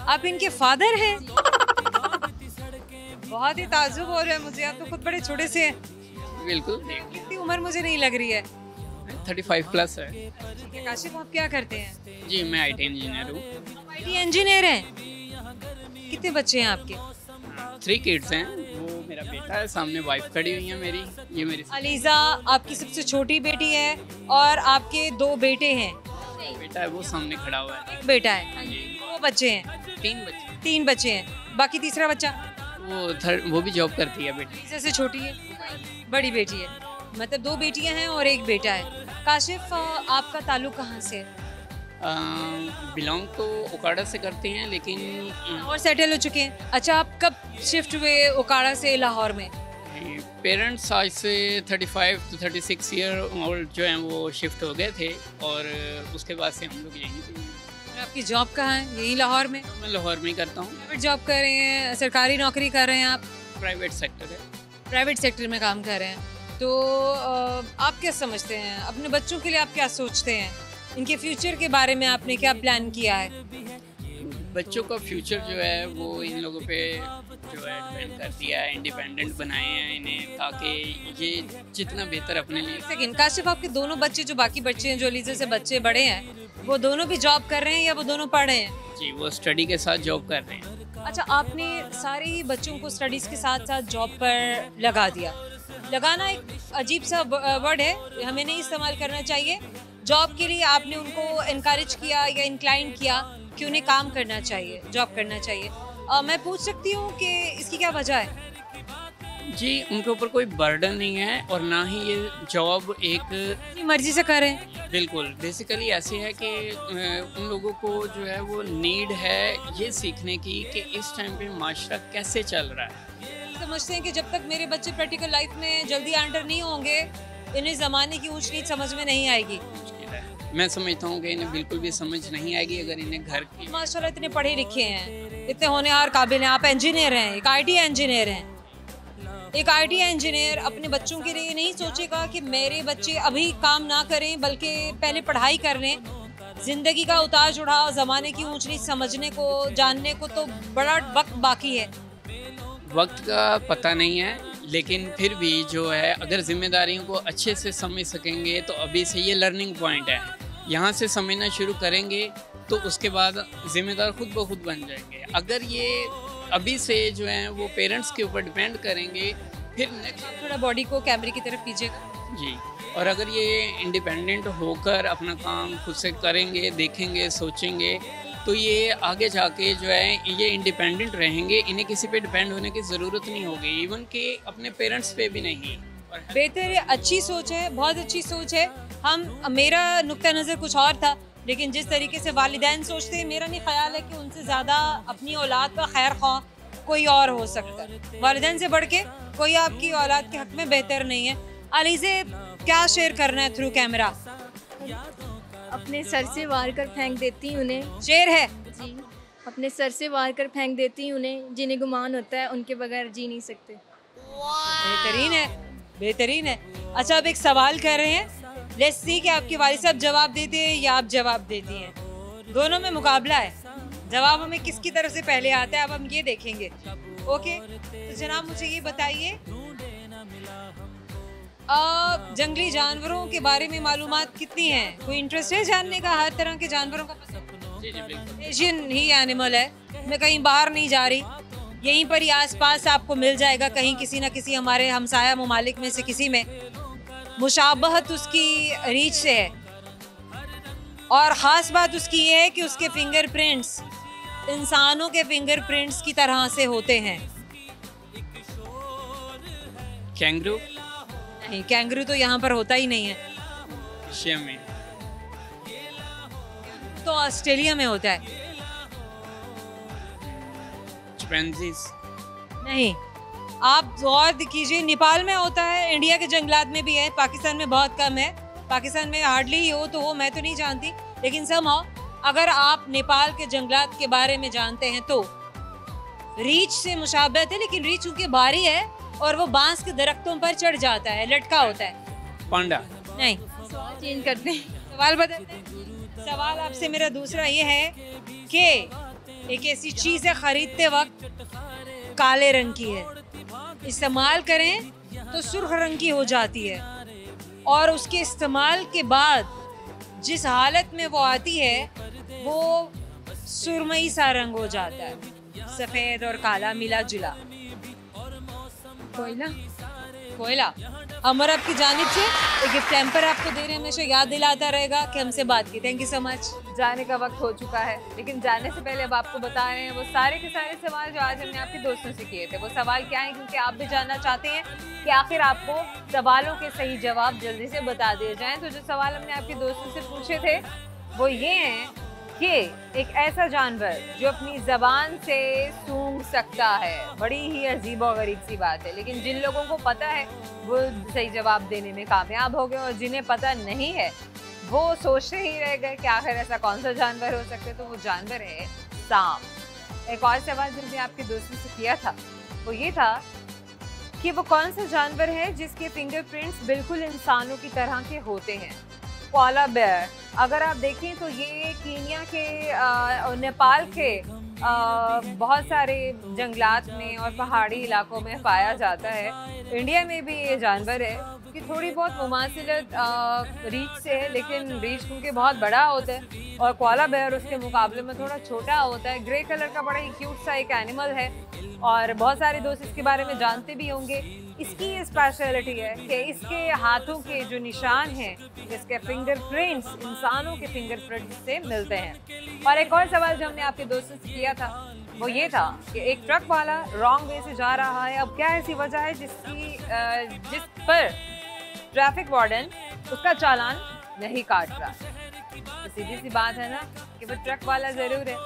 [SPEAKER 1] आप इनके फादर हैं? बहुत ही ताजुब हो रहा है मुझे, आप तो खुद बड़े छोटे से हैं।
[SPEAKER 8] बिल्कुल।
[SPEAKER 1] इतनी उम्र मुझे नहीं लग रही है।
[SPEAKER 8] 35 प्लस है।
[SPEAKER 1] ठीक है, काशिफ आप क्या करते हैं?
[SPEAKER 8] जी मैं IT इंजीनियर हूँ।
[SPEAKER 1] IT इंजीनियर हैं? कितने बच्चे हैं आपके?
[SPEAKER 8] 3 किड्स हैं। वो मेरा बेटा है, सामने वाइफ खड़ी हुई है मेरी, ये मेरी
[SPEAKER 1] अलीजा आपकी सबसे छोटी बेटी है और आपके 2 बेटे हैं।
[SPEAKER 8] बेटा है वो सामने खड़ा हुआ है।
[SPEAKER 1] एक बेटा है, 2 बच्चे हैं।
[SPEAKER 8] 3 बच्चे।
[SPEAKER 1] 3 बच्चे हैं, बाकी तीसरा बच्चा?
[SPEAKER 8] वो भी जॉब करती है बेटी।
[SPEAKER 1] अलीजा से छोटी है, बड़ी बेटी है, मतलब 2 बेटियां हैं और 1 बेटा है। काशिफ आपका ताल्लुक कहाँ से है?
[SPEAKER 8] बिलोंग तो ओकाड़ा से करते हैं, लेकिन
[SPEAKER 1] और सेटल हो चुके हैं? अच्छा, आप कब शिफ्ट हुए ओकाड़ा से लाहौर में?
[SPEAKER 8] पेरेंट्स आज से 35 to 36 ईयर ओल्ड जो हैं वो शिफ्ट हो गए थे, और उसके बाद से हम लोग यहीं पे हैं।
[SPEAKER 1] आपकी जॉब कहाँ है? यही लाहौर में?
[SPEAKER 8] मैं लाहौर में ही करता हूँ।
[SPEAKER 1] प्राइवेट जॉब कर रहे हैं, सरकारी नौकरी कर रहे हैं आप?
[SPEAKER 8] प्राइवेट सेक्टर है।
[SPEAKER 1] प्राइवेट सेक्टर में काम कर रहे हैं, तो आप क्या समझते हैं अपने बच्चों के लिए? आप क्या सोचते हैं इनके फ्यूचर के बारे में? आपने क्या प्लान किया है?
[SPEAKER 8] बच्चों का फ्यूचर जो है वो इन लोगों पे जो है डिपेंड कर दिया है। इंडिपेंडेंट बनाए हैं इन्हें, ताकि ये जितना बेहतर अपने लिए।
[SPEAKER 1] सेकंड, काशिफ आपके दोनों बच्चे, जो बाकी बच्चे हैं, जो अलीजा से बच्चे बड़े हैं, वो दोनों भी जॉब कर रहे हैं या वो दोनों पढ़ रहे हैं?
[SPEAKER 8] जी वो स्टडी के साथ जॉब कर रहे हैं।
[SPEAKER 1] अच्छा, आपने सारे ही बच्चों को स्टडीज़ के साथ साथ जॉब पर लगा दिया। लगाना एक अजीब सा वर्ड है, हमें नहीं इस्तेमाल करना चाहिए। जॉब के लिए आपने उनको इनकरेज किया या इंक्लाइन किया कि उन्हें काम करना चाहिए, जॉब करना चाहिए। मैं पूछ सकती हूँ कि इसकी क्या वजह है?
[SPEAKER 8] जी उनके ऊपर कोई बर्डन नहीं है, और ना ही ये जॉब एक
[SPEAKER 1] अपनी मर्जी से करें।
[SPEAKER 8] बिल्कुल बेसिकली ऐसे है कि उन लोगों को जो है वो नीड है ये सीखने की कि इस टाइम पे माशरा कैसे चल रहा है।
[SPEAKER 1] समझते हैं कि जब तक मेरे बच्चे प्रैक्टिकल लाइफ में जल्दी एंटर नहीं होंगे, इन्हें ज़माने की ऊंच नीच समझ में नहीं आएगी।
[SPEAKER 8] मैं समझता हूँ कि इन्हें बिल्कुल भी समझ नहीं आएगी अगर इन्हें घर की।
[SPEAKER 1] माशाल्लाह इतने पढ़े लिखे हैं, इतने होनहार काबिल हैं। आप इंजीनियर हैं, एक IT इंजीनियर हैं। एक IT इंजीनियर अपने बच्चों के लिए नहीं सोचेगा कि मेरे बच्चे अभी काम ना करें, बल्कि पहले पढ़ाई कर लें। ज़िंदगी का उतार चढ़ाव, ज़माने की ऊंच नीच समझने को, जानने को तो बड़ा वक्त बाकी है।
[SPEAKER 8] वक्त का पता नहीं है, लेकिन फिर भी जो है अगर जिम्मेदारियों को अच्छे से समझ सकेंगे तो अभी से ये लर्निंग पॉइंट है। यहाँ से समझना शुरू करेंगे तो उसके बाद जिम्मेदार खुद ब खुद बन जाएंगे। अगर ये अभी से जो है वो पेरेंट्स के ऊपर डिपेंड करेंगे, फिर नेक्स्ट
[SPEAKER 1] थोड़ा बॉडी को कैमरे की तरफ कीजिएगा
[SPEAKER 8] जी। और अगर ये इंडिपेंडेंट होकर अपना काम खुद से करेंगे, देखेंगे, सोचेंगे, तो ये आगे जाके जो है ये इंडिपेंडेंट रहेंगे। इन्हें किसी पे डिपेंड होने की ज़रूरत नहीं होगी, इवन कि अपने पेरेंट्स पे भी नहीं।
[SPEAKER 1] बेहतर है, अच्छी सोच है, बहुत अच्छी सोच है। मेरा नुक्ता नज़र कुछ और था, लेकिन जिस तरीके से वालिदैन सोचते हैं, मेरा नहीं ख्याल है कि उनसे ज़्यादा अपनी औलाद का खैर ख्वाह कोई और हो सकता है। वालिदैन से बढ़ के कोई आपकी औलाद के हक़ में बेहतर नहीं है। अलीज़े, क्या शेयर करना है थ्रू कैमरा?
[SPEAKER 7] अपने सर से वार कर फेंक देती हूँ उन्हें।
[SPEAKER 1] शेर है
[SPEAKER 7] जी, अपने सर से वार कर फेंक देती हूँ उन्हें, जिन्हें गुमान होता है उनके बगैर जी नहीं सकते।
[SPEAKER 1] बेहतरीन है, बेहतरीन है। अच्छा, अब एक सवाल कर रहे हैं, लेट्स सी कि आपके वालिद साहब जवाब देते हैं या आप जवाब देती हैं। दोनों में मुकाबला है, जवाब हमें किसकी तरफ से पहले आता है अब हम ये देखेंगे। ओके, तो जनाब मुझे ये बताइए, जंगली जानवरों के बारे में मालूमात कितनी हैं? कोई इंटरेस्ट है जानने का? हर तरह के जानवरों का एशियन ही एनिमल है, मैं कहीं बाहर नहीं जा रही, यहीं पर ही आसपास आपको मिल जाएगा, कहीं किसी न किसी हमारे हमसाया ममालिक में से किसी में मुशाबहत उसकी रीच से है। और ख़ास बात उसकी ये है कि उसके फिंगरप्रिंट्स इंसानों के फिंगरप्रिंट्स की तरह से होते हैं?
[SPEAKER 8] कैंगरू
[SPEAKER 1] नहीं, कैंगरू तो यहाँ पर होता ही नहीं है।
[SPEAKER 8] एशिया में
[SPEAKER 1] तो ऑस्ट्रेलिया में होता है।
[SPEAKER 8] चिंपैंजीज
[SPEAKER 1] नहीं, आप गौर कीजिए, नेपाल में होता है, इंडिया के जंगलात में भी है, पाकिस्तान में बहुत कम है, पाकिस्तान में हार्डली ही हो तो वो मैं तो नहीं जानती, लेकिन समहाउ अगर आप नेपाल के जंगलात के बारे में जानते हैं तो रीछ से मुशाबहत है, लेकिन रीछ चूंकि भारी है और वो बांस के दरख्तों पर चढ़ जाता है, लटका होता है।
[SPEAKER 8] पांडा
[SPEAKER 1] नहीं,
[SPEAKER 7] चेंज करते हैं।
[SPEAKER 1] सवाल बदलते हैं। सवाल आपसे मेरा दूसरा ये है कि एक ऐसी चीज़ है खरीदते वक्त काले रंग की है, इस्तेमाल करें तो सुर्ख रंग की हो जाती है, और उसके इस्तेमाल के बाद जिस हालत में वो आती है वो सुरमई सा रंग हो जाता है, सफ़ेद और काला मिला जुला।
[SPEAKER 7] कोयला।
[SPEAKER 1] कोयला। अमर आपकी जानिब से एक गिफ्ट टेम्पर आपको दे रहे हैं, हमेशा याद दिलाता रहेगा कि हमसे बात की। Thank you so much. जाने का वक्त हो चुका है, लेकिन जाने से पहले अब आपको बता रहे हैं वो सारे के सारे सवाल जो आज हमने आपके दोस्तों से किए थे। वो सवाल क्या है, क्योंकि आप भी जानना चाहते हैं कि आखिर आपको सवालों के सही जवाब जल्दी से बता दिए जाएं। तो जो सवाल हमने आपके दोस्तों से पूछे थे वो ये हैं कि एक ऐसा जानवर जो अपनी ज़बान से सूंघ सकता है। बड़ी ही अजीब और गरीब सी बात है, लेकिन जिन लोगों को पता है वो सही जवाब देने में कामयाब हो गए, और जिन्हें पता नहीं है वो सोचते ही रह गए कि आखिर ऐसा कौन सा जानवर हो सकता है। तो वो जानवर है सांप। एक और सवाल जो मैंने आपके दोस्तों से किया था वो ये था कि वो कौन सा जानवर है जिसके फिंगरप्रिंट्स बिल्कुल इंसानों की तरह के होते हैं। Koala bear. अगर आप देखें तो ये कीनिया के नेपाल के बहुत सारे जंगलात में और पहाड़ी इलाकों में पाया जाता है। इंडिया में भी ये जानवर है कि थोड़ी बहुत मुमासिलत रीछ से है, लेकिन रीछ क्योंकि बहुत बड़ा होता है और कोला बेयर उसके मुकाबले में थोड़ा छोटा होता है। ग्रे कलर का बड़ा ही क्यूट सा एक एनिमल है और बहुत सारे दोस्त इसके बारे में जानते भी होंगे। इसकी ये स्पेशलिटी है कि इसके हाथों के जो निशान हैं, इसके फिंगरप्रिंट्स इंसानों के फिंगरप्रिंट्स से मिलते हैं। और एक और सवाल जो हमने आपके दोस्तों से किया था वो ये था कि एक ट्रक वाला रॉन्ग वे से जा रहा है। अब क्या ऐसी वजह है जिस पर ट्रैफिक वार्डन उसका चालान नहीं काट रहा? तो सीधी सी बात है ना कि वो ट्रक वाला ज़रूर है,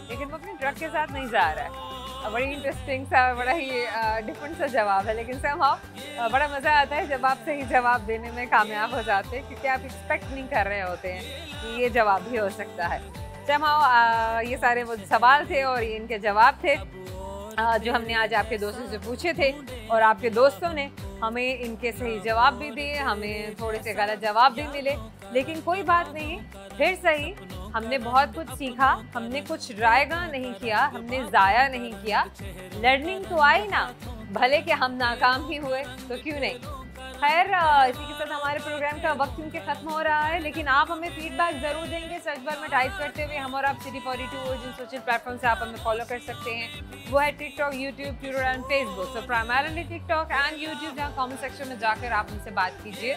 [SPEAKER 1] लेकिन वो अपने ट्रक के साथ नहीं जा रहा है। बड़ी इंटरेस्टिंग सा, बड़ा ही डिफरेंट सा जवाब है, लेकिन समहाउ बड़ा मज़ा आता है जब आप सही जवाब देने में कामयाब हो जाते हैं, क्योंकि आप एक्सपेक्ट नहीं कर रहे होते हैं कि ये जवाब भी हो सकता है। समहाउ ये सारे वो सवाल थे और ये इनके जवाब थे जो हमने आज आपके दोस्तों से पूछे थे, और आपके दोस्तों ने हमें इनके सही जवाब भी दिए, हमें थोड़े से गलत जवाब भी मिले, लेकिन कोई बात नहीं, फिर सही हमने बहुत कुछ सीखा, हमने कुछ रायगा नहीं किया, हमने ज़ाया नहीं किया। लर्निंग तो आई ना, भले कि हम नाकाम ही हुए तो क्यों नहीं। खैर, इसी के साथ हमारे प्रोग्राम का वक्त क्योंकि ख़त्म हो रहा है, लेकिन आप हमें फीडबैक ज़रूर देंगे सर्च बार में टाइप करते हुए। हम और आप सिटी 42 और जिन सोशल प्लेटफॉर्म से आप हमें फॉलो कर सकते हैं वो है TikTok, YouTube, Twitter and Facebook. तो प्राइमरली टिकटॉक एंड यूट्यूब, जहाँ कमेंट सेक्शन में जाकर आप हमसे बात कीजिए,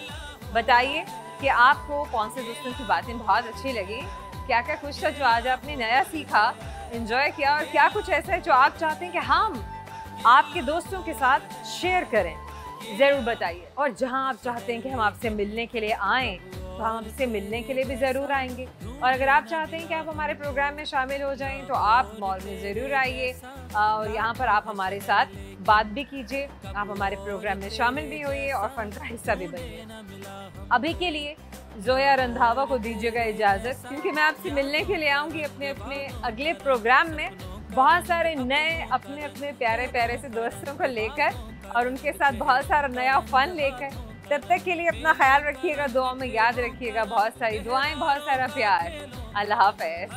[SPEAKER 1] बताइए कि आपको कौन से दोस्तों की बातें बहुत अच्छी लगी, क्या क्या कुछ था जो आज आपने नया सीखा, एंजॉय किया, और क्या कुछ ऐसा है जो आप चाहते हैं कि हम आपके दोस्तों के साथ शेयर करें, ज़रूर बताइए। और जहां आप चाहते हैं कि हम आपसे मिलने के लिए आएँ तो हम आपसे मिलने के लिए भी ज़रूर आएंगे। और अगर आप चाहते हैं कि आप हमारे प्रोग्राम में शामिल हो जाएं तो आप मॉल में ज़रूर आइए और यहाँ पर आप हमारे साथ बात भी कीजिए, आप हमारे प्रोग्राम में शामिल भी होइए और फन का हिस्सा भी बनिए। अभी के लिए जोया रंधावा को दीजिएगा इजाज़त, क्योंकि मैं आपसे मिलने के लिए आऊँगी अपने अपने अगले प्रोग्राम में बहुत सारे नए अपने अपने प्यारे प्यारे से दोस्तों को लेकर और उनके साथ बहुत सारा नया फ़न लेकर। तब तक के लिए अपना ख्याल रखिएगा, दुआ में याद रखिएगा, बहुत सारी दुआएं, बहुत सारा प्यार। अल्लाह हाफ़िज़।